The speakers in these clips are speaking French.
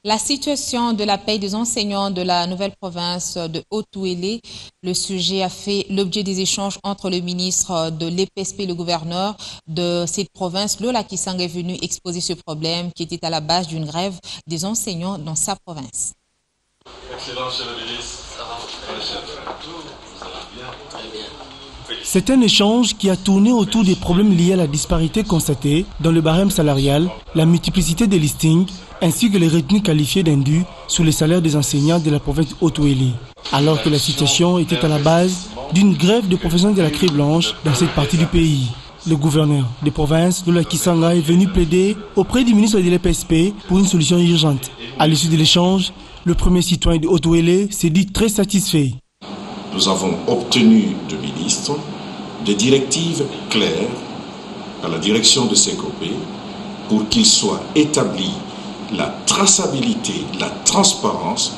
La situation de la paie des enseignants de la nouvelle province de Haut-Ouélé, le sujet a fait l'objet des échanges entre le ministre de l'EPSP et le gouverneur de cette province. Lola Kisanga est venu exposer ce problème qui était à la base d'une grève des enseignants dans sa province. Excellent, monsieur le ministre. C'est un échange qui a tourné autour des problèmes liés à la disparité constatée dans le barème salarial, la multiplicité des listings, ainsi que les retenues qualifiées d'indus sur les salaires des enseignants de la province Haut-Ouélé. Alors que la situation était à la base d'une grève de professionnels de la Craie Blanche dans cette partie du pays. Le gouverneur des provinces, Lola Kisanga, est venu plaider auprès du ministre de l'EPSP pour une solution urgente. À l'issue de l'échange, le premier citoyen de Haut-Ouélé s'est dit très satisfait. Nous avons obtenu du ministre des directives claires à la direction de CECOPE pour qu'il soit établi la traçabilité, la transparence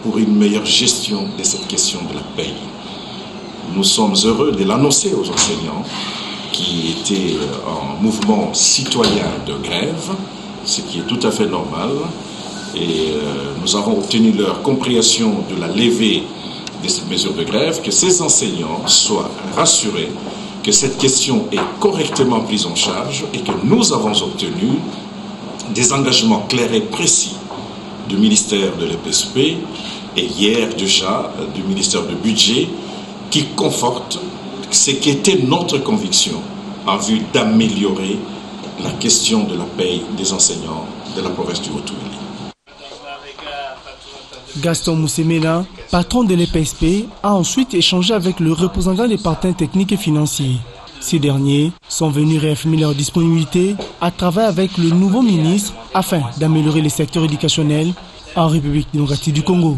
pour une meilleure gestion de cette question de la paye. Nous sommes heureux de l'annoncer aux enseignants qui étaient en mouvement citoyen de grève, ce qui est tout à fait normal. Et nous avons obtenu leur compréhension de la levée de cette mesure de grève, que ces enseignants soient rassurés que cette question est correctement prise en charge et que nous avons obtenu des engagements clairs et précis du ministère de l'EPSP et hier déjà du ministère du Budget qui confortent ce qui était notre conviction en vue d'améliorer la question de la paye des enseignants de la province du Haut-Ouélé. Gaston Moussemena, patron de l'EPSP, a ensuite échangé avec le représentant des partenaires techniques et financiers. Ces derniers sont venus réaffirmer leur disponibilité à travailler avec le nouveau ministre afin d'améliorer les secteurs éducationnels en République démocratique du Congo.